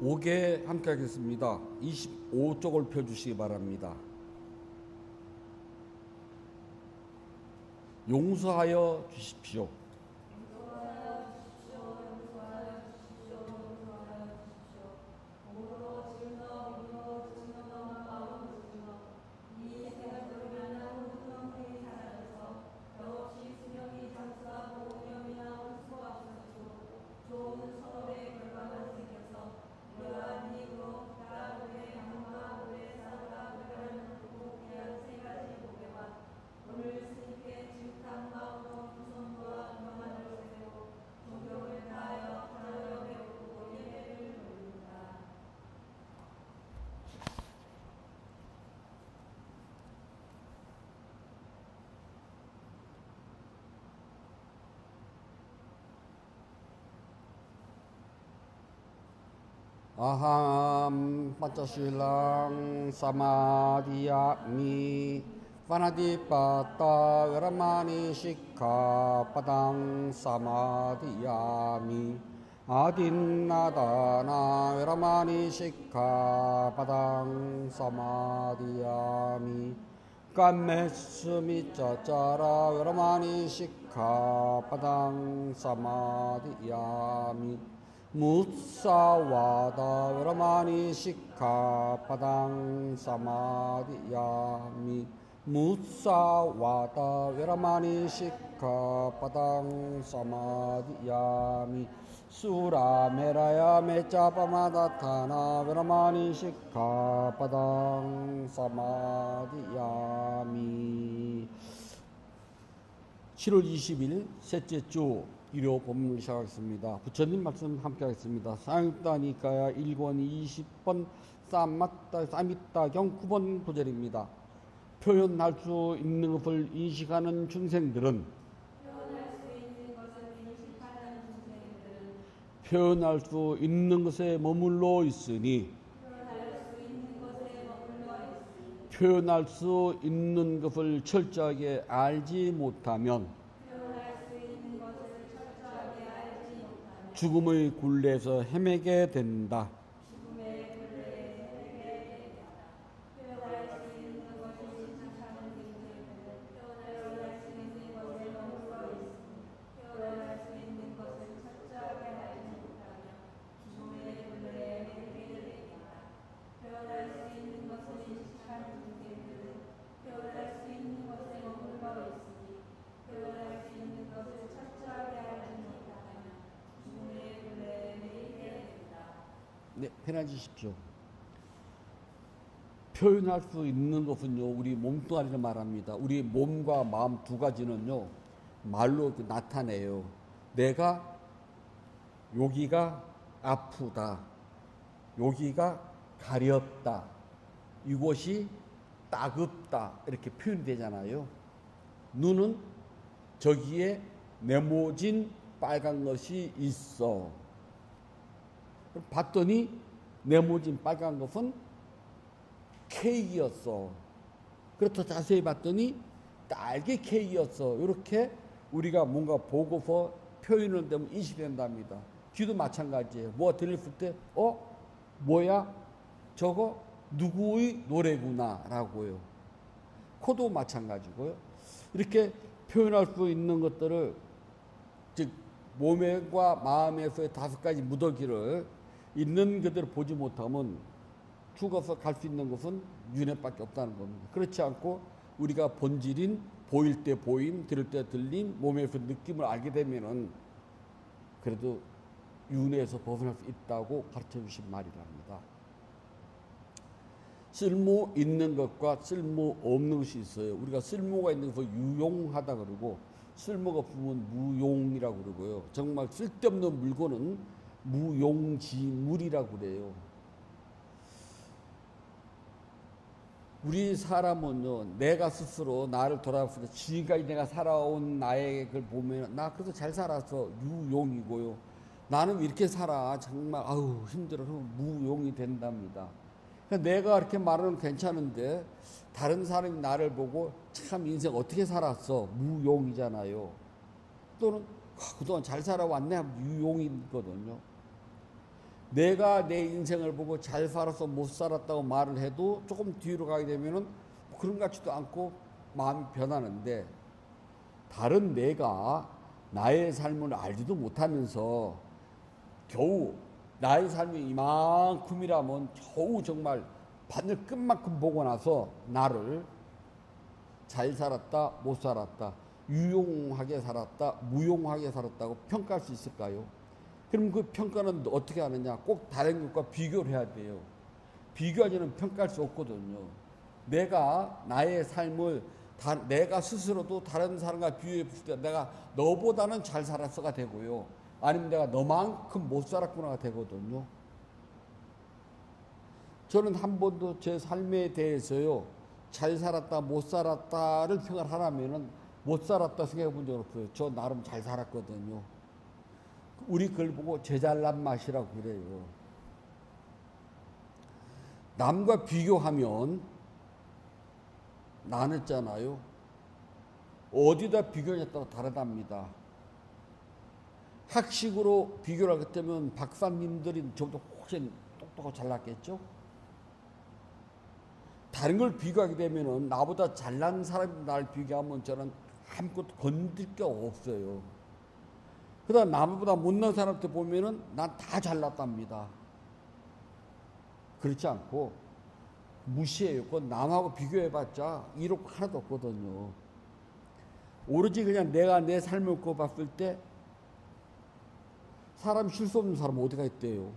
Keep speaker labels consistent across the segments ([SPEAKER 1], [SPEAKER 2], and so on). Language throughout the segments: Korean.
[SPEAKER 1] 5개 함께 하겠습니다. 25쪽을 펴주시기 바랍니다. 용서하여 주십시오. 아함 빠짜실랑 사마디야미 파나디빠따 웨라마니 시카 빠당 사마디야미 아딘나다나 웨라마니 시카 빠당 사마디야미 깐메스미 짜짜라 웨라마니 시카 빠당 사마디야미 무사와다 웨라마니 시카파당 사마디야미 무사와다 웨라마니 시카파당 사마디야미 수라메라야 메짜파마다타나 웨라마니 시카파당 사마디야미. 7월 20일 셋째 주 일요 본문을 시작하겠습니다. 부처님 말씀 함께 하겠습니다. 상육다니까야 1권 20번 쌈이따경 9번 구절입니다. 표현할 수 있는 것을 인식하는 중생들은 표현할 수 있는 것에 머물러 있으니 표현할 수 있는 것을 철저하게 알지 못하면 죽음의 굴레에서 헤매게 된다. 네, 편해지십시오. 표현할 수 있는 것은요, 우리 몸뚱아리를 말합니다. 우리 몸과 마음 두 가지는요, 말로 나타내요. 내가 여기가 아프다, 여기가 가렵다, 이곳이 따갑다, 이렇게 표현이 되잖아요. 눈은 저기에 네모진 빨간 것이 있어. 봤더니 네모진 빨간 것은 케이크였어. 그렇다 자세히 봤더니 딸기 케이크였어. 이렇게 우리가 뭔가 보고서 표현을 되면 인식된답니다. 귀도 마찬가지예요. 뭐가 들렸을 때 뭐야? 저거 누구의 노래구나 라고요. 코도 마찬가지고요. 이렇게 표현할 수 있는 것들을, 즉 몸과 마음에서의 5가지 무더기를 있는 그대로 보지 못하면 죽어서 갈 수 있는 것은 윤회밖에 없다는 겁니다. 그렇지 않고 우리가 본질인 보일 때 보임, 들을 때 들림, 몸에서 느낌을 알게 되면은 그래도 윤회에서 벗어날 수 있다고 가르쳐 주신 말이랍니다. 쓸모 있는 것과 쓸모 없는 것이 있어요. 우리가 쓸모가 있는 것을 유용하다 그러고 쓸모가 없으면 무용이라고 그러고요. 정말 쓸데없는 물건은 무용지물이라고 그래요. 우리 사람은요, 내가 스스로 나를 돌아봤을 때 지금까지 내가 살아온 나의 걸 보면 나 그래도 잘 살았어, 유용이고요. 나는 이렇게 살아, 정말 아우 힘들어서 무용이 된답니다. 그러니까 내가 이렇게 말하면 괜찮은데 다른 사람이 나를 보고 참 인생 어떻게 살았어, 무용이잖아요. 또는 그동안 잘 살아왔네, 유용이거든요. 내가 내 인생을 보고 잘 살아서 못 살았다고 말을 해도 조금 뒤로 가게 되면은 그런 것 같지도 않고 마음이 변하는데, 다른 내가 나의 삶을 알지도 못하면서 겨우 나의 삶이 이만큼이라면 겨우 정말 바늘 끝만큼 보고 나서 나를 잘 살았다, 못 살았다, 유용하게 살았다, 무용하게 살았다고 평가할 수 있을까요? 그럼 그 평가는 어떻게 하느냐? 꼭 다른 것과 비교를 해야 돼요. 비교하지 않으면 평가할 수 없거든요. 내가 나의 삶을 내가 스스로도 다른 사람과 비교해 볼 때 내가 너보다는 잘 살았어가 되고요. 아니면 내가 너만큼 못 살았구나가 되거든요. 저는 한 번도 제 삶에 대해서요, 잘 살았다, 못 살았다를 평가를 하라면은 못 살았다 생각해 본 적 없어요. 저 나름 잘 살았거든요. 우리 그걸 보고 제잘난 맛이라고 그래요. 남과 비교하면 나눴잖아요. 어디다 비교에 따라 다르답니다. 학식으로 비교를 하게 되면 박사님들이 저보다 훨씬 똑똑하고 잘났겠죠? 다른 걸 비교하게 되면은 나보다 잘난 사람이 날 비교하면 저는 아무것도 건들 게 없어요. 그다음 나보다 못난 사람한테 보면은 난 다 잘났답니다. 그렇지 않고 무시해요. 그건 남하고 비교해봤자 이렇게 하나도 없거든요. 오로지 그냥 내가 내 삶을 봤을 때 사람 실수 없는 사람 어디가 있대요.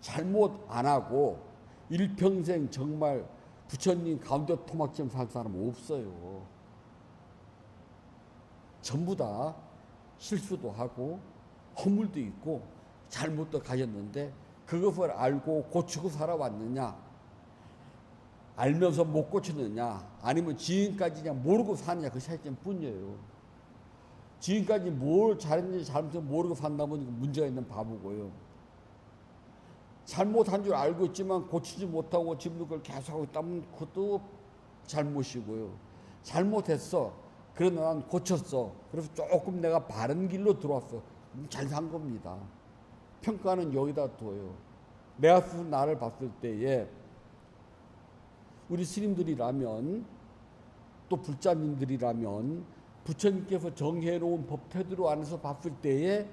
[SPEAKER 1] 잘못 안 하고 일평생 정말 부처님 가운데 토막처럼 살 사람 없어요. 전부 다 실수도 하고 허물도 있고 잘못도 가졌는데 그것을 알고 고치고 살아왔느냐, 알면서 못 고치느냐, 아니면 지금까지 그냥 모르고 사느냐, 그 차이점 뿐이에요. 지금까지 뭘 잘했는지 잘못했는지 모르고 산다면 문제가 있는 바보고요. 잘못한 줄 알고 있지만 고치지 못하고 지금도 그걸 계속하고 있다면 그것도 잘못이고요. 잘못했어. 그러나 난 고쳤어. 그래서 조금 내가 바른 길로 들어왔어. 잘 산 겁니다. 평가는 여기다 둬요. 내가 스스로 나를 봤을 때에 우리 스님들이라면 또 불자님들이라면 부처님께서 정해놓은 법태도로 안에서 봤을 때에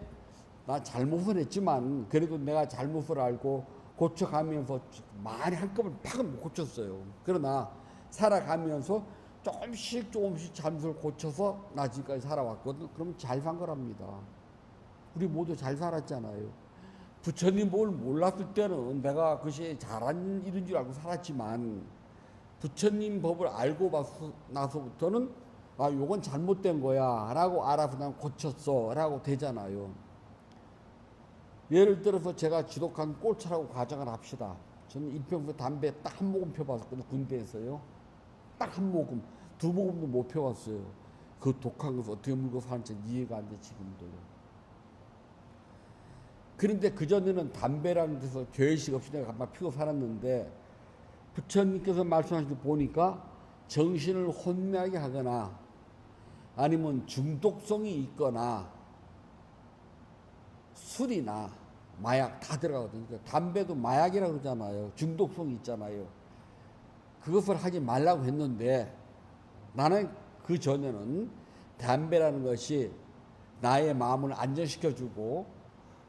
[SPEAKER 1] 나 잘못을 했지만 그래도 내가 잘못을 알고 고쳐가면서 많이 한꺼번에 팍은 못 고쳤어요. 그러나 살아가면서 조금씩 잘못을 고쳐서 나 지금까지 살아왔거든. 그러면 잘 산 거랍니다. 우리 모두 잘 살았잖아요. 부처님 법을 몰랐을 때는 내가 그것이 잘한 일인 줄 알고 살았지만 부처님 법을 알고 나서부터는 아, 요건 잘못된 거야 라고 알아서 난 고쳤어 라고 되잖아요. 예를 들어서 제가 지독한 꼴차라고 가정을 합시다. 저는 일평소 담배 딱 한 모금 펴봤거든요. 군대에서요. 딱 한 모금, 두 모금도 못 펴봤어요. 그 독한 것을 어떻게 물고 사는지 이해가 안 돼 지금도요. 그런데 그전에는 담배라는 데서 죄의식 없이 내가 가만 피고 살았는데 부처님께서 말씀하신 거 보니까 정신을 혼미하게 하거나 아니면 중독성이 있거나 술이나 마약 다 들어가거든요. 그러니까 담배도 마약이라고 그러잖아요. 중독성이 있잖아요. 그것을 하지 말라고 했는데 나는 그 전에는 담배라는 것이 나의 마음을 안정시켜주고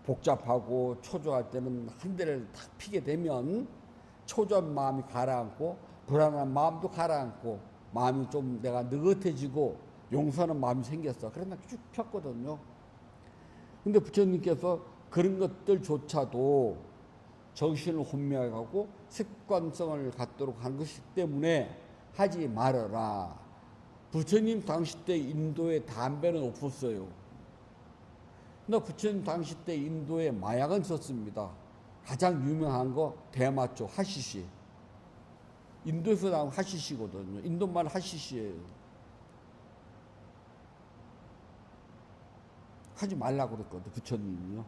[SPEAKER 1] 복잡하고 초조할 때는 한 대를 탁 피게 되면 초조한 마음이 가라앉고 불안한 마음도 가라앉고 마음이 좀 내가 느긋해지고 용서하는 마음이 생겼어. 그래서 나 쭉 폈거든요. 근데 부처님께서 그런 것들조차도 정신을 혼미하게 하고 습관성을 갖도록 하는 것이기 때문에 하지 말아라. 부처님 당시 때 인도에 담배는 없었어요. 근데 부처님 당시 때 인도에 마약은 있었습니다. 가장 유명한 거 대마초, 하시시. 인도에서 나온 하시시거든요. 인도말 하시시예요. 하지 말라고 그랬거든요. 부처님이요.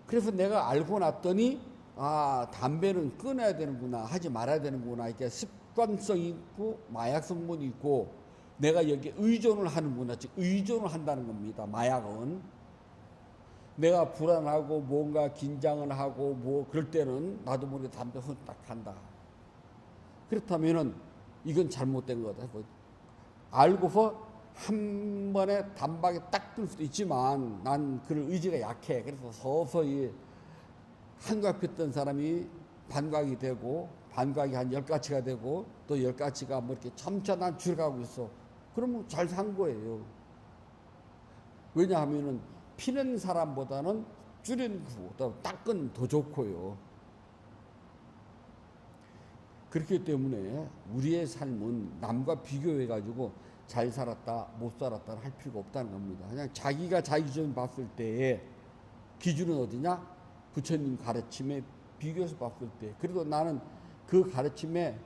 [SPEAKER 1] 그래서 내가 알고 났더니 아, 담배는 끊어야 되는구나, 하지 말아야 되는구나. 이렇게 습관성이 있고 마약 성분이 있고 내가 여기에 의존을 하는구나. 즉 의존을 한다는 겁니다. 마약은. 내가 불안하고 뭔가 긴장을 하고 뭐 그럴 때는 나도 모르게 담배 딱 한다. 그렇다면은 이건 잘못된 거다. 알고서 한 번에 단박에 딱 뜰 수도 있지만 난 그런 의지가 약해. 그래서 서서히 한갑했던 사람이 반각이 되고 반각이 한 10가지가 되고 또 10가지가 뭐 이렇게 점차 난 줄여가고 있어. 그러면 잘 산 거예요. 왜냐하면은 피는 사람보다는 줄이는 거, 닦은 더 좋고요. 그렇기 때문에 우리의 삶은 남과 비교해가지고 잘 살았다, 못 살았다 할 필요가 없다는 겁니다. 그냥 자기가 자기 기준 봤을 때의 기준은 어디냐? 부처님 가르침에 비교해서 봤을 때. 그래도 나는 그 가르침에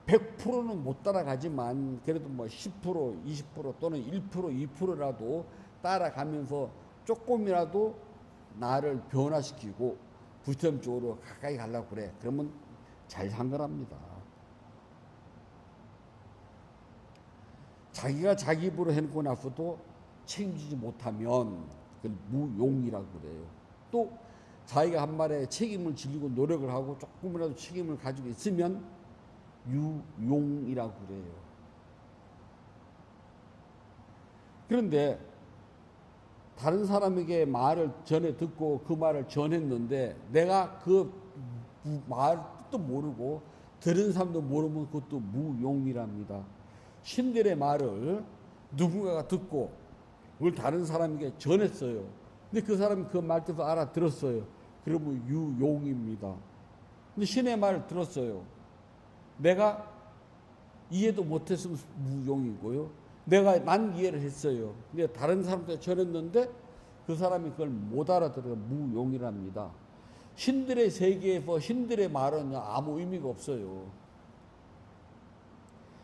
[SPEAKER 1] 100%는 못 따라가지만 그래도 뭐 10%, 20% 또는 1%, 2%라도 따라가면서 조금이라도 나를 변화시키고 부처님 쪽으로 가까이 가려고 그래. 그러면 잘 산 거랍니다. 자기가 자기 입으로 해놓고 나서도 책임지지 못하면 그걸 무용이라고 그래요. 또 자기가 한 말에 책임을 지려고 노력을 하고 조금이라도 책임을 가지고 있으면 유용이라고 그래요. 그런데 다른 사람에게 말을 전해 듣고 그 말을 전했는데 내가 그 말 뜻도 모르고 들은 사람도 모르면 그것도 무용이랍니다. 신들의 말을 누군가가 듣고 그걸 다른 사람에게 전했어요. 근데 그 사람이 그 말 뜻을 알아들었어요. 그러면 유용입니다. 근데 신의 말을 들었어요. 내가 이해도 못했으면 무용이고요. 난 이해를 했어요. 근데 다른 사람한테 전했는데 그 사람이 그걸 못 알아들어요. 무용이랍니다. 신들의 세계에서 신들의 말은 아무 의미가 없어요.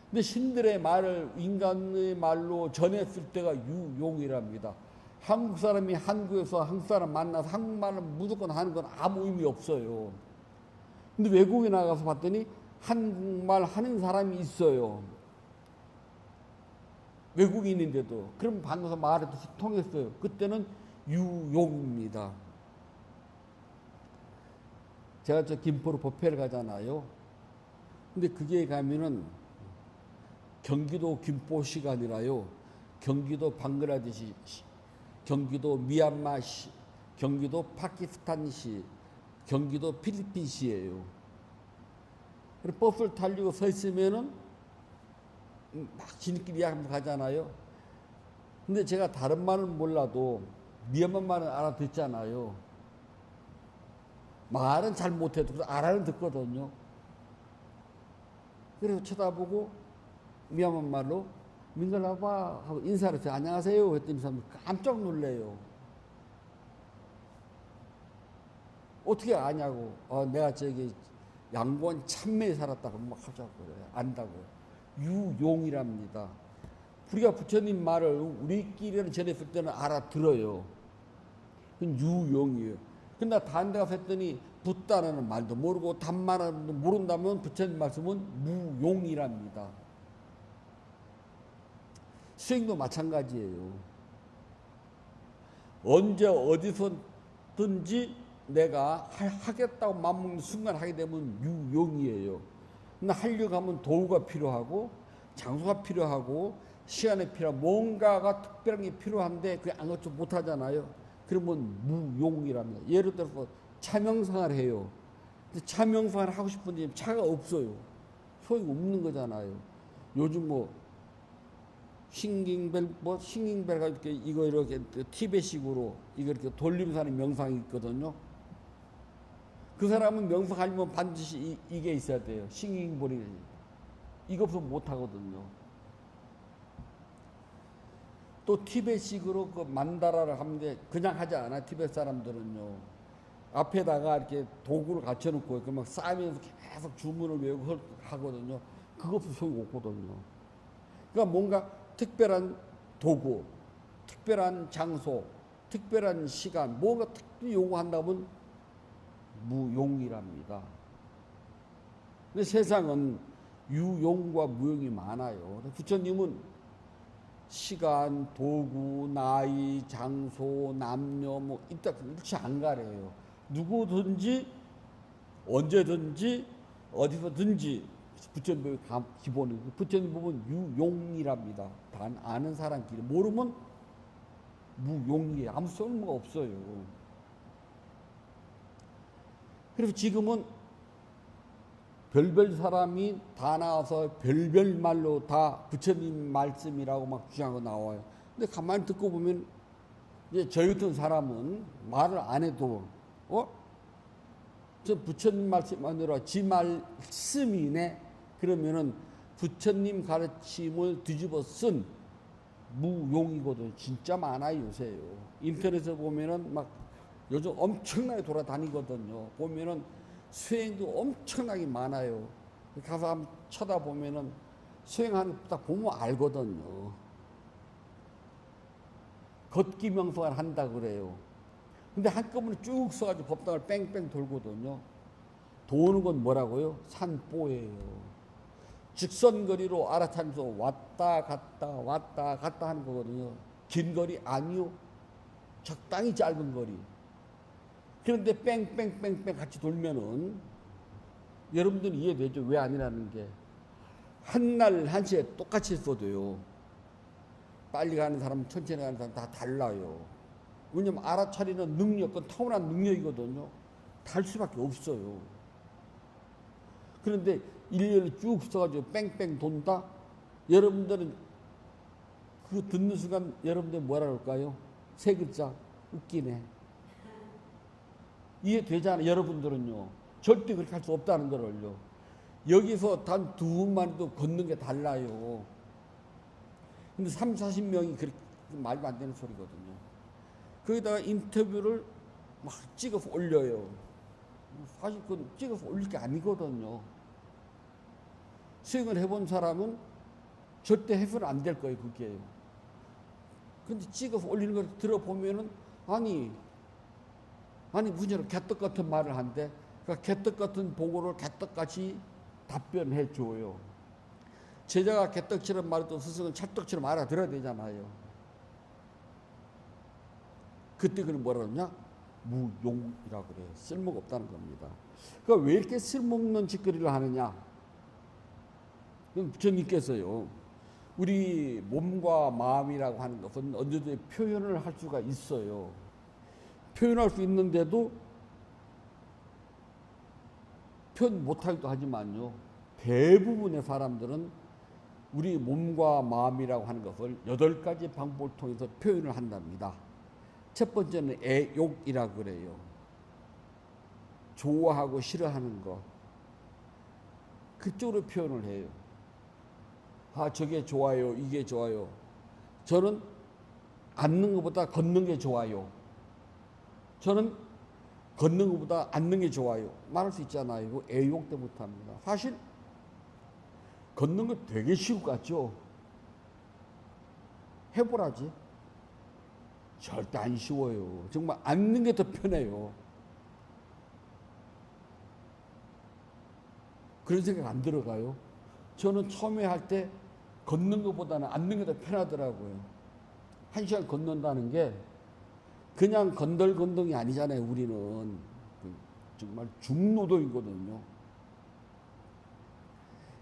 [SPEAKER 1] 근데 신들의 말을 인간의 말로 전했을 때가 유용이랍니다. 한국 사람이 한국에서 한국 사람 만나서 한국말을 무조건 하는 건 아무 의미 없어요. 근데 외국에 나가서 봤더니 한국말 하는 사람이 있어요. 외국인인데도. 그럼 반가서 말을 통했어요. 그때는 유용입니다. 제가 저 김포로 법회를 가잖아요. 근데 그게 가면은 경기도 김포시가 아니라요. 경기도 방글라데시, 경기도 미얀마시, 경기도 파키스탄시, 경기도 필리핀시예요. 그래서 버스를 타려고 서 있으면은 막 지들끼리 이야기하면서 가잖아요. 근데 제가 다른 말은 몰라도 미얀마 말은 알아듣잖아요. 말은 잘 못해도 그래서 알아는 듣거든요. 그래서 쳐다보고 미얀마 말로 민글라바 하고 인사를 해서 안녕하세요 했더니 사람들 깜짝 놀래요. 어떻게 아냐고. 내가 저기 양곤 참매에 살았다고 막 하자고 그래. 안다고. 유용이랍니다. 우리가 부처님 말을 우리끼리는 전했을 때는 알아들어요. 그건 유용이에요. 근데 다른 데 가서 했더니 붓다라는 말도 모르고 단말도 모른다면 부처님 말씀은 무용이랍니다. 수행도 마찬가지예요. 언제 어디서든지 내가 하겠다고 마음먹는 순간 하게 되면 유용이에요. 근데 하려고 하면 도구가 필요하고 장소가 필요하고 시간이 필요하고 뭔가가 특별한 게 필요한데 그게 아무것도 못하잖아요. 그러면 무용이랍니다. 예를 들어서 차명상을 해요. 근데 차명상을 하고 싶은데 차가 없어요. 소용이 없는 거잖아요. 요즘 뭐 싱잉벨가 이렇게 티베식으로 이거 이렇게 돌리면서 하는 명상이 있거든요. 그 사람은 명상하려면 반드시 이게 있어야 돼요. 싱잉볼이. 이거 없으면 못 하거든요. 또 티베식으로 그 만다라를 하는데 그냥 하지 않아. 티베트 사람들은요. 앞에다가 이렇게 도구를 갖춰놓고 막 쌓으면서 계속 주문을 외우고 하거든요. 그거 없으면 소용이 없거든요. 그러니까 뭔가 특별한 도구, 특별한 장소, 특별한 시간, 뭔가 특별히 요구한다면 무용이랍니다. 근데 세상은 유용과 무용이 많아요. 부처님은 시간, 도구, 나이, 장소, 남녀 뭐 이따 그렇지 안 가려요. 누구든지 언제든지 어디서든지 부처님 기본이 부처님 보면 유용이랍니다. 단 아는 사람끼리 모르면 무용이에요. 아무 쓸모가 없어요. 그래서 지금은 별별 사람이 다 나와서 별별 말로 다 부처님 말씀이라고 막 주장하고 나와요. 근데 가만히 듣고 보면 이제 저희 같은 사람은 말을 안 해도 저 부처님 말씀만으로 지 말씀이네 그러면은 부처님 가르침을 뒤집어 쓴 무용이거든. 진짜 많아요 요새요. 인터넷에 보면은 막 요즘 엄청나게 돌아다니거든요. 보면은 수행도 엄청나게 많아요. 가서 한번 쳐다보면은 수행하는 거 딱 보면 알거든요. 걷기 명상을 한다 그래요. 근데 한꺼번에 쭉 써가지고 법당을 뺑뺑 돌거든요. 도는 건 뭐라고요? 산보예요. 직선거리로 알아차면서 왔다 갔다 하는 거거든요. 긴 거리 아니요. 적당히 짧은 거리. 그런데 뺑뺑뺑뺑 같이 돌면은 여러분들은 이해되죠? 왜 아니라는 게. 한날 한시에 똑같이 써도요. 빨리 가는 사람, 천천히 가는 사람 다 달라요. 왜냐면 알아차리는 능력, 그건 타고난 능력이거든요. 달 수밖에 없어요. 그런데 일렬로 쭉 써가지고 뺑뺑 돈다? 여러분들은 그 듣는 순간 여러분들 뭐라 그럴까요? 세 글자, 웃기네. 이해되잖아요. 여러분들은요. 절대 그렇게 할 수 없다는 걸요. 여기서 단 두 분만 해도 걷는 게 달라요. 근데 3, 40명이 그렇게 말도 안 되는 소리거든요. 거기다가 인터뷰를 막 찍어서 올려요. 사실 그건 찍어서 올릴 게 아니거든요. 수행을 해본 사람은 절대 해서는 안 될 거예요, 그게. 근데 찍어서 올리는 걸 들어보면은, 아니, 무슨 개떡 같은 말을 한대. 그러니까 개떡 같은 보고를 개떡같이 답변해 줘요. 제자가 개떡처럼 말해도 스승은 찰떡처럼 알아들어야 되잖아요. 그때 그는 뭐라 그러냐? 무용이라고 그래요. 쓸모가 없다는 겁니다. 그러니까 왜 이렇게 쓸모없는 짓거리를 하느냐? 그럼 부처님께서요. 우리 몸과 마음이라고 하는 것은 언제든지 표현을 할 수가 있어요. 표현할 수 있는데도 표현 못하기도 하지만요. 대부분의 사람들은 우리 몸과 마음이라고 하는 것을 8가지 방법을 통해서 표현을 한답니다. 첫 번째는 애욕이라고 그래요. 좋아하고 싫어하는 거. 그쪽으로 표현을 해요. 아, 저게 좋아요. 이게 좋아요. 저는 앉는 것보다 걷는 게 좋아요. 저는 걷는 것보다 앉는 게 좋아요. 말할 수 있잖아요. 이거 애욕 때문에 합니다. 사실 걷는 거 되게 쉬울 것 같죠? 해보라지. 절대 안 쉬워요. 정말 앉는 게 더 편해요. 그런 생각 안 들어가요? 저는 처음에 할 때 걷는 것보다는 앉는 게 더 편하더라고요. 1시간 걷는다는 게 그냥 건들건동이 아니잖아요. 우리는 정말 중노동이거든요.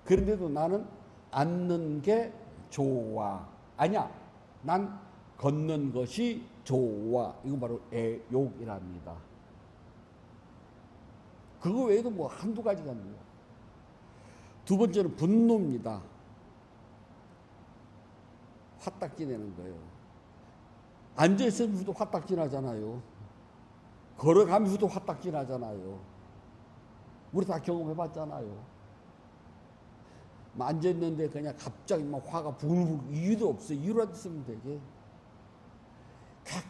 [SPEAKER 1] 그런데도 나는 앉는 게 좋아. 아니야. 난 걷는 것이 좋아. 이건 바로 애욕이랍니다. 그거 외에도 뭐 한두 가지가 아니에요. 두 번째는 분노입니다. 화딱지 내는 거예요. 앉아있으면서도 화딱지 나잖아요. 걸어가면서도 화딱지 나잖아요. 우리 다 경험해봤잖아요. 앉아있는데 그냥 갑자기 막 화가 부글부글 이유도 없어요. 이유라도 쓰면 되게.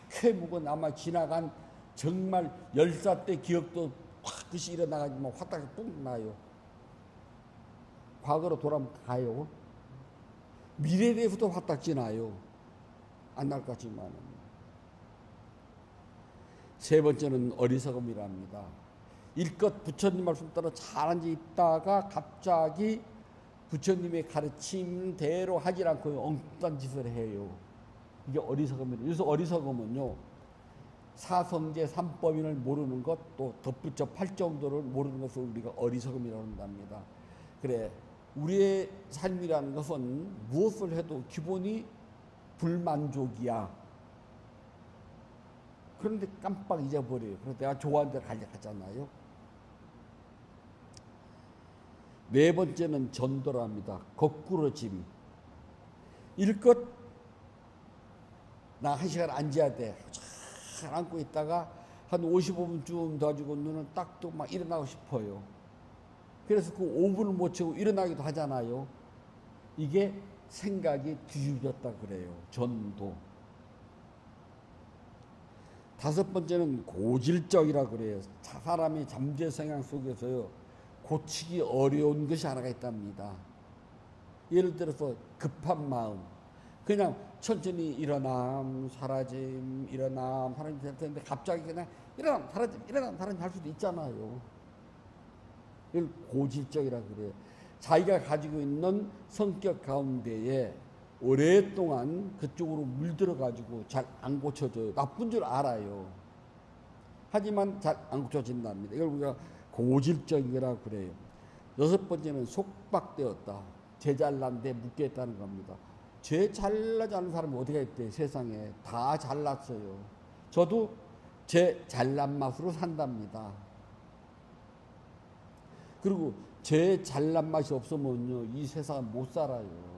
[SPEAKER 1] 쾌무고 남아 지나간 정말 열사 때 기억도 확 그시 일어나가지고 화딱지 뚝 나요. 과거로 돌아가면 가요. 미래에 대해서도 화딱지 나요. 안 날 것 같지만. 세 번째는 어리석음이랍니다. 일껏 부처님 말씀 따라 잘 앉아 있다가 갑자기 부처님의 가르침대로 하지 않고 엉뚱한 짓을 해요. 이게 어리석음이에요. 그래서 어리석음은요, 사성제 삼법인을 모르는 것, 또 덧붙여 팔정도를 모르는 것을 우리가 어리석음이라고 한답니다. 그래, 우리의 삶이라는 것은 무엇을 해도 기본이 불만족이야. 그런데 깜빡 잊어버려요. 그래서 내가 좋아하는 데를 가잖아요. 네 번째는 전도랍니다. 거꾸로짐. 일껏 나 1시간 앉아야 돼. 잘 앉고 있다가 한 55분쯤 더 가지고 눈을 딱 뜨고 막 일어나고 싶어요. 그래서 그 5분을 못 채우고 일어나기도 하잖아요. 이게 생각이 뒤집혔다 그래요. 전도. 다섯 번째는 고질적이라 그래요. 사람이 잠재 성향 속에서요, 고치기 어려운 것이 하나가 있답니다. 예를 들어서 급한 마음, 그냥 천천히 일어남 사라짐 일어남 사라짐 될 텐데 갑자기 그냥 일어남 사라짐 할 수도 있잖아요. 이걸 고질적이라 그래요. 자기가 가지고 있는 성격 가운데에 오랫동안 그쪽으로 물들어 가지고 잘 안 고쳐져요. 나쁜 줄 알아요. 하지만 잘 안 고쳐진답니다. 이걸 우리가 고질적이라 그래요. 여섯 번째는 속박되었다. 제 잘난 데 묶여있다는 겁니다. 제 잘나지 않은 사람이 어디가 있대. 세상에 다 잘났어요. 저도 제 잘난 맛으로 산답니다. 그리고 제 잘난 맛이 없으면요, 이 세상은 못 살아요.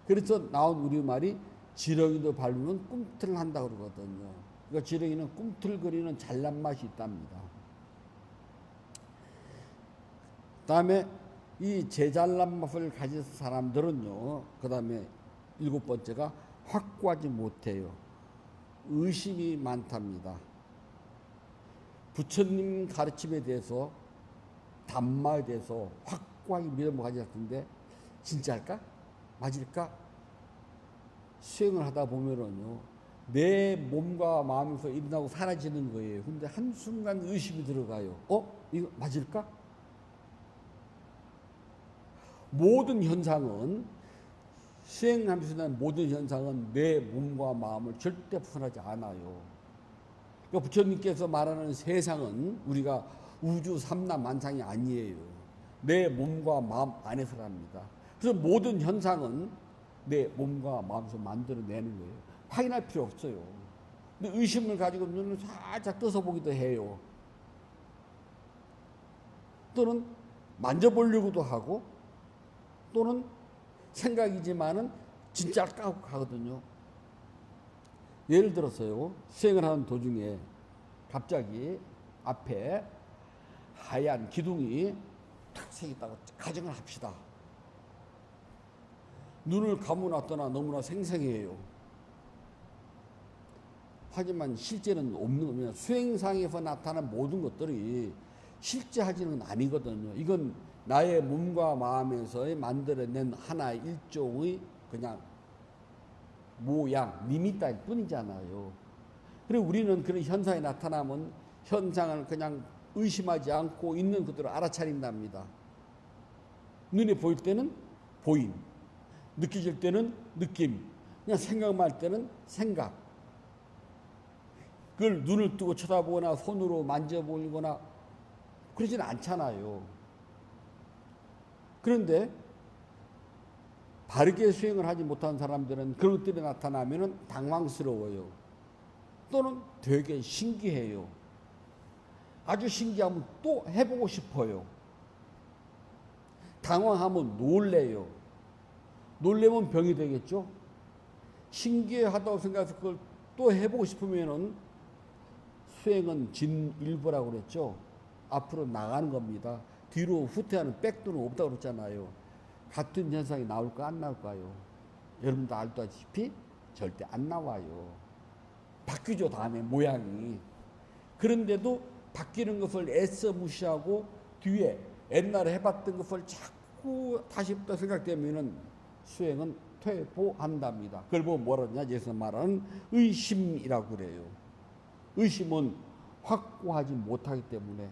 [SPEAKER 1] 그래서 나온 우리말이 지렁이도 밟으면 꿈틀을 한다고 그러거든요. 그러니까 지렁이는 꿈틀거리는 잘난 맛이 있답니다. 다음에 이 제잘난 맛을 가진 사람들은요, 그 다음에 일곱 번째가 확고하지 못해요. 의심이 많답니다. 부처님 가르침에 대해서, 담마에 대해서 확고하게 믿음을 가지지 않는데 진짜일까? 맞을까? 수행을 하다 보면은요, 내 몸과 마음에서 일어나고 사라지는 거예요. 근데 한순간 의심이 들어가요. 이거 맞을까? 모든 현상은, 수행하면서 난 모든 현상은 내 몸과 마음을 절대 벗어나지 않아요. 그러니까 부처님께서 말하는 세상은 우리가 우주 삼라만상이 아니에요. 내 몸과 마음 안에서랍니다. 그래서 모든 현상은 내 몸과 마음에서 만들어내는 거예요. 확인할 필요 없어요. 근데 의심을 가지고 눈을 살짝 떠서 보기도 해요. 또는 만져보려고도 하고, 또는 생각이지만은 진짜일까 하고 가거든요. 예를 들어서요, 수행을 하는 도중에 갑자기 앞에 하얀 기둥이 탁 서 있다고 가정을 합시다. 눈을 감아놨더나 너무나 생생해요. 하지만 실제는 없는 겁니다. 수행상에서 나타난 모든 것들이 실제 하지는 아니거든요. 이건 나의 몸과 마음에서 만들어낸 하나의 일종의 그냥 모양, 리미터일 뿐이잖아요. 그리고 우리는 그런 현상이 나타나면 현상을 그냥 의심하지 않고 있는 그대로 알아차린답니다. 눈에 보일 때는 보임, 느껴질 때는 느낌, 그냥 생각만 할 때는 생각. 그걸 눈을 뜨고 쳐다보거나 손으로 만져보거나 그러지는 않잖아요. 그런데 바르게 수행을 하지 못한 사람들은 그런 것들이 나타나면 당황스러워요. 또는 되게 신기해요. 아주 신기하면 또 해보고 싶어요. 당황하면 놀래요. 놀래면 병이 되겠죠. 신기하다고 생각해서 그걸 또 해보고 싶으면은 수행은 진일보라고 그랬죠. 앞으로 나가는 겁니다. 뒤로 후퇴하는 백도는 없다고 그랬잖아요. 같은 현상이 나올까 안 나올까요? 여러분도 알다시피 절대 안 나와요. 바뀌죠, 다음에 모양이. 그런데도 바뀌는 것을 애써 무시하고 뒤에 옛날에 해봤던 것을 자꾸 다시 또 생각되면은 수행은 퇴보한답니다. 그걸 보고 뭐라 하냐? 예수님 말하는 의심이라고 그래요. 의심은 확고하지 못하기 때문에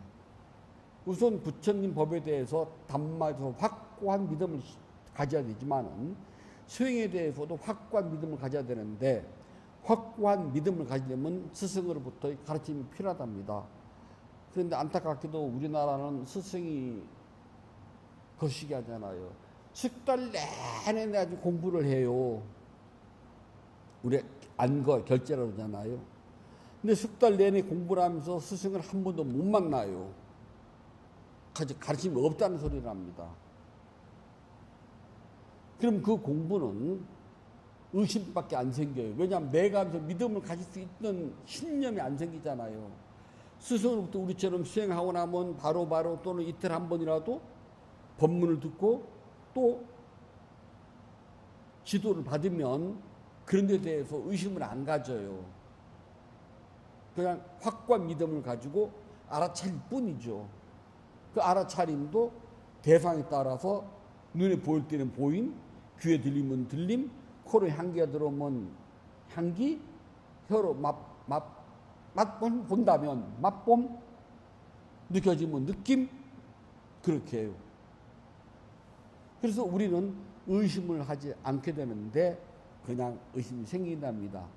[SPEAKER 1] 우선 부처님 법에 대해서 단마에서 확고한 믿음을 가져야 되지만은 수행에 대해서도 확고한 믿음을 가져야 되는데, 확고한 믿음을 가지려면 스승으로부터 가르침이 필요하답니다. 그런데 안타깝게도 우리나라는 스승이 거시기 하잖아요. 석 달 내내 아주 공부를 해요. 우리 안거 결제라고 하잖아요. 근데 석 달 내내 공부를 하면서 스승을 한 번도 못 만나요. 가르침이 없다는 소리를 합니다. 그럼 그 공부는 의심밖에 안 생겨요. 왜냐하면 내가 하면서 믿음을 가질 수 있는 신념이 안 생기잖아요. 스승으로부터 우리처럼 수행하고 나면 바로 또는 이틀 한 번이라도 법문을 듣고 또 지도를 받으면 그런 데 대해서 의심을 안 가져요. 그냥 확고한 믿음을 가지고 알아차릴 뿐이죠. 그 알아차림도 대상에 따라서 눈에 보일 때는 보임, 귀에 들리면 들림, 코로 향기가 들어오면 향기, 혀로 맛본 본다면 맛봄, 느껴지면 느낌, 그렇게 해요. 그래서 우리는 의심을 하지 않게 되는데 그냥 의심이 생긴답니다.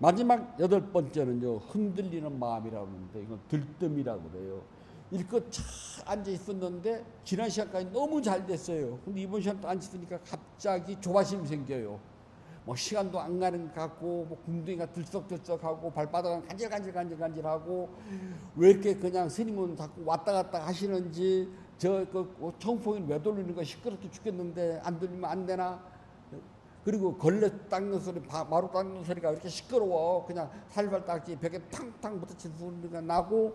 [SPEAKER 1] 마지막 8번째는요, 흔들리는 마음이라고 하는데 이건 들뜸이라고 그래요. 이렇게 잘 앉아 있었는데 지난 시간까지 너무 잘 됐어요. 근데 이번 시간 또 앉았으니까 갑자기 조바심이 생겨요. 뭐 시간도 안 가는 것 같고, 뭐 궁둥이가 들썩들썩하고, 발바닥은 간질간질하고, 왜 이렇게 그냥 스님은 자꾸 왔다 갔다 하시는지, 그 청풍이 왜 돌리는 거 시끄럽게 죽겠는데 안 돌리면 안 되나? 그리고 걸레 닦는 소리, 마루 닦는 소리가 이렇게 시끄러워. 그냥 살발 닦지 벽에 탕탕 부딪힌 소리가 나고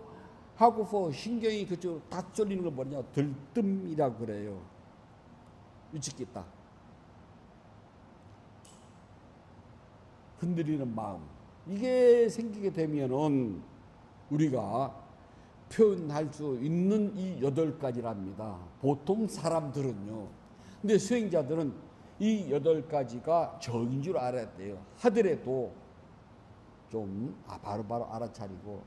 [SPEAKER 1] 하고서 신경이 그쪽 다 쏠리는 걸 뭐냐? 들뜸이라고 그래요. 위축있다. 흔들리는 마음. 이게 생기게 되면은 우리가 표현할 수 있는 이 8가지랍니다. 보통 사람들은요. 근데 수행자들은 이 8가지가 정인 줄 알아야 돼요. 하더라도 좀 바로바로 알아차리고.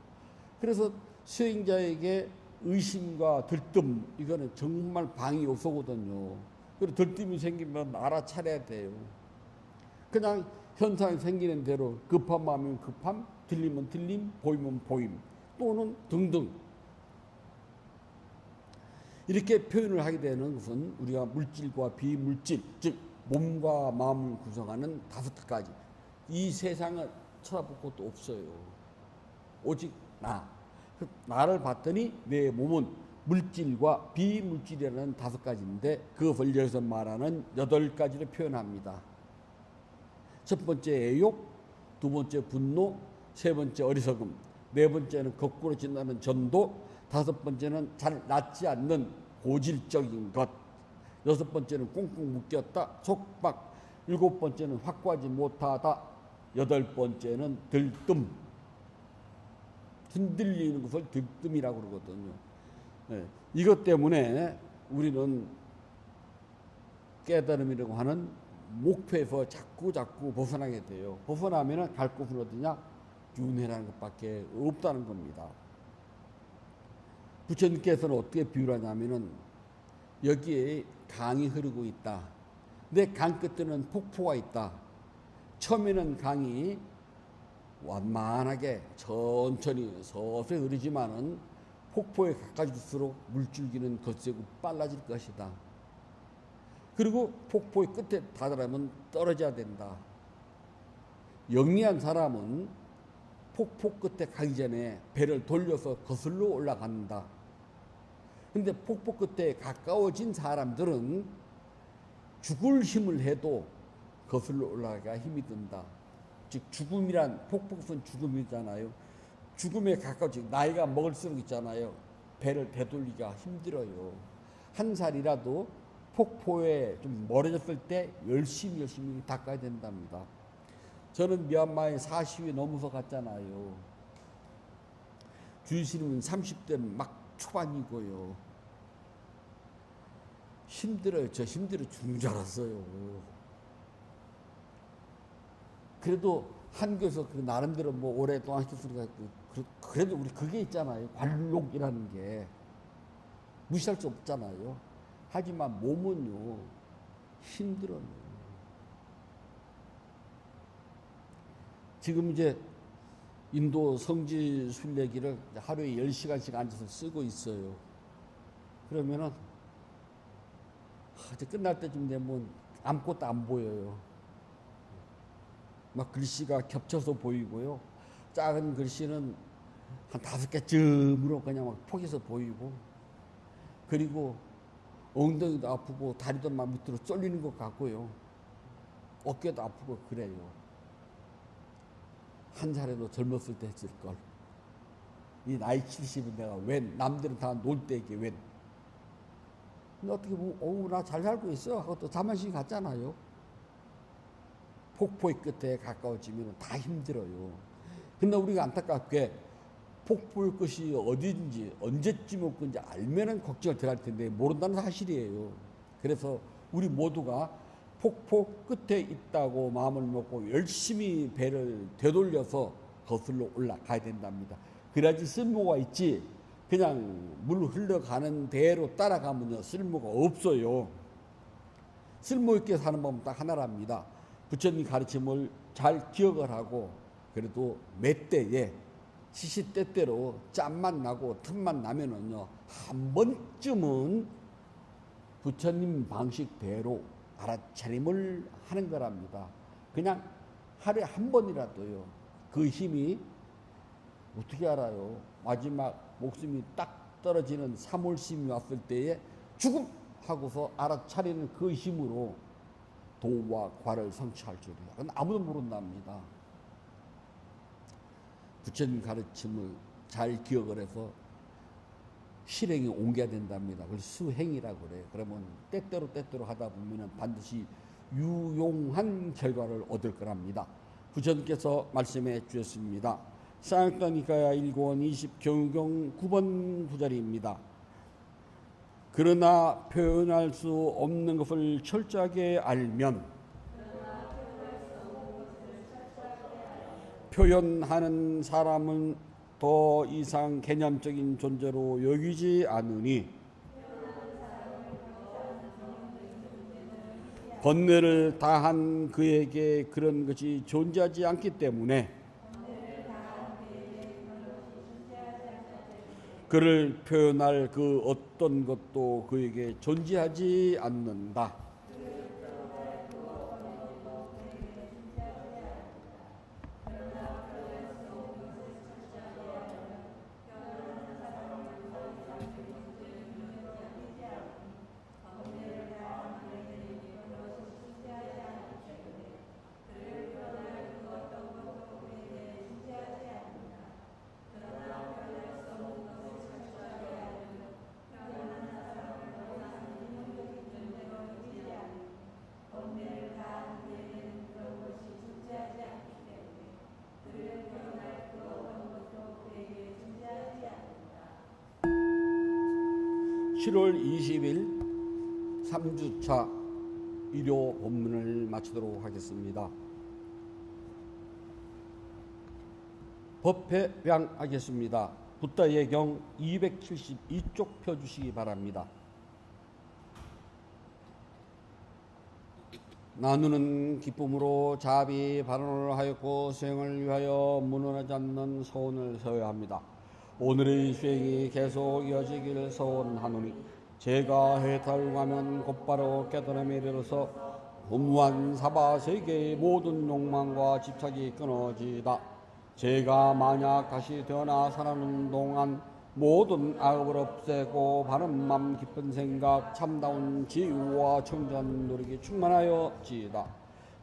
[SPEAKER 1] 그래서 수행자에게 의심과 들뜸, 이거는 정말 방해 요소거든요. 그리고 들뜸이 생기면 알아차려야 돼요. 그냥 현상이 생기는 대로 급한 마음이면 급함, 들리면 들림, 보이면 보임, 또는 등등. 이렇게 표현을 하게 되는 것은 우리가 물질과 비물질, 즉 몸과 마음을 구성하는 5가지. 이 세상을 쳐다볼 것도 없어요. 오직 나. 나를 봤더니 내 몸은 물질과 비물질이라는 5가지인데 그것을 여기서 말하는 8가지를 표현합니다. 첫 번째 애욕, 두 번째 분노, 세 번째 어리석음, 네 번째는 거꾸로 진다는 전도, 5번째는 잘 낫지 않는 고질적인 것, 6번째는 꽁꽁 묶였다, 속박, 7번째는 확고하지 못하다, 8번째는 들뜸. 흔들리는 것을 들뜸이라고 그러거든요. 네. 이것 때문에 우리는 깨달음이라고 하는 목표에서 자꾸 벗어나게 돼요. 벗어나면 갈 곳은 어디냐? 윤회라는 것밖에 없다는 겁니다. 부처님께서는 어떻게 비유를 하냐면은 여기에 강이 흐르고 있다. 근데 강 끝에는 폭포가 있다. 처음에는 강이 완만하게 천천히 서서히 흐르지만은 폭포에 가까워질수록 물줄기는 거세고 빨라질 것이다. 그리고 폭포의 끝에 다다르면 떨어져야 된다. 영리한 사람은 폭포 끝에 가기 전에 배를 돌려서 거슬러 올라간다. 근데 폭포 끝에 가까워진 사람들은 죽을 힘을 해도 거슬러 올라가기가 힘이 든다. 즉 죽음이란, 폭포는 죽음이잖아요. 죽음에 가까워지, 나이가 먹을수록 있잖아요. 배를 되돌리기가 힘들어요. 한 살이라도 폭포에 좀 멀어졌을 때 열심히 닦아야 된답니다. 저는 미얀마에 40이 넘어서 갔잖아요. 주시는 30대 막 초반이고요. 힘들어요. 저 힘들어 죽는 줄 알았어요. 그래도 한국에서 그 나름대로 뭐 오랫동안 했으니까 그래도 우리 그게 있잖아요. 관록이라는 게 무시할 수 없잖아요. 하지만 몸은요 힘들어요. 지금 이제 인도 성지 순례기를 하루에 10시간씩 앉아서 쓰고 있어요. 그러면은 이제 끝날 때쯤 되면 아무것도 안 보여요. 막 글씨가 겹쳐서 보이고요. 작은 글씨는 한 5개쯤으로 그냥 막 포개서 보이고, 그리고 엉덩이도 아프고 다리도 막 밑으로 쏠리는 것 같고요. 어깨도 아프고 그래요. 한 살에도 젊었을 때 했을 걸. 이 나이 70은 내가 웬, 남들은 다 놀 때에게 웬. 근데 어떻게 보면 나 잘 살고 있어 하고 또 자만심 갖잖아요. 폭포의 끝에 가까워지면 다 힘들어요. 근데 우리가 안타깝게 폭포의 끝이 어딘지 언제쯤 올 건지 알면은 걱정을 덜 할 텐데 모른다는 사실이에요. 그래서 우리 모두가 폭포 끝에 있다고 마음을 먹고 열심히 배를 되돌려서 거슬러 올라가야 된답니다. 그래야지 쓸모가 있지, 그냥 물 흘러가는 대로 따라가면요 쓸모가 없어요. 쓸모있게 사는 법은 딱 하나랍니다. 부처님 가르침을 잘 기억을 하고, 그래도 몇 때에 시시때때로 짬만 나고 틈만 나면은요 한 번쯤은 부처님 방식대로 알아차림을 하는 거랍니다. 그냥 하루에 한 번이라도요. 그 힘이 어떻게 알아요? 마지막 목숨이 딱 떨어지는 사몰심이 왔을 때에 죽음 하고서 알아차리는 그 힘으로 도와 과를 성취할 줄이야. 그건 아무도 모른답니다. 부처님 가르침을 잘 기억을 해서 실행에 옮겨야 된답니다. 그걸 수행이라고 그래요. 그러면 때때로 하다 보면 반드시 유용한 결과를 얻을 거랍니다. 부처님께서 말씀해 주셨습니다. 쌍악다니까야 1권 20 경유경 9번 구절입니다. 그러나 표현할 수 없는 것을 철저하게 알면 표현하는 사람은 더 이상 개념적인 존재로 여기지 않으니 번뇌를 다한 그에게 그런 것이 존재하지 않기 때문에 그를 표현할 그 어떤 것도 그에게 존재하지 않는다. (7월 20일) 3주차 일요 본문을 마치도록 하겠습니다. 법회량하겠습니다. 붓다 예경 272쪽 펴주시기 바랍니다. 나누는 기쁨으로 자비 발언을 하였고 수행을 위하여 무너지지 않는 소원을 서야 합니다. 오늘의 수행이 계속 이어지기를 소원하노니 제가 해탈하면 곧바로 깨달음에 이르러서 무한 사바 세계의 모든 욕망과 집착이 끊어지다. 제가 만약 다시 태어나 살아가는 동안 모든 악업을 없애고 바른 맘 깊은 생각 참다운 지혜와 청전 노력이 충만하여지다.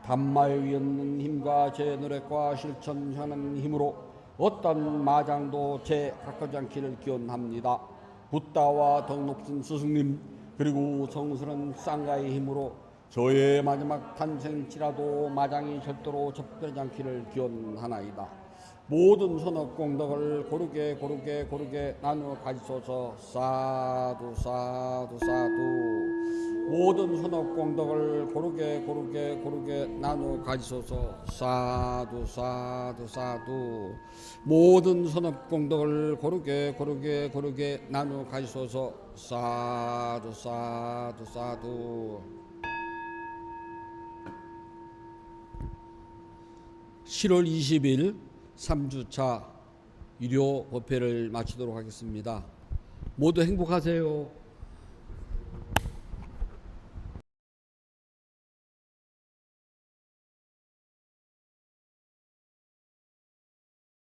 [SPEAKER 1] 담마에 위없는 힘과 제 노력과 실천하는 힘으로 어떤 마장도 제 가까지 않기를 기원합니다. 붓다와 덕 높은 스승님 그리고 성스러운 쌍가의 힘으로 저의 마지막 탄생일지라도 마장이 절대로 접근하지 않기를 기원하나이다. 모든 선업 공덕을 고르게 나누어 가지소서. 사두 사두 사두. 모든 선업공덕을 고르게 나누어 가지소서. 사두 사두 사두. 모든 선업공덕을 고르게 나누어 가지소서. 사두 사두 사두. 7월 20일 3주차 유료 법회를 마치도록 하겠습니다. 모두 행복하세요.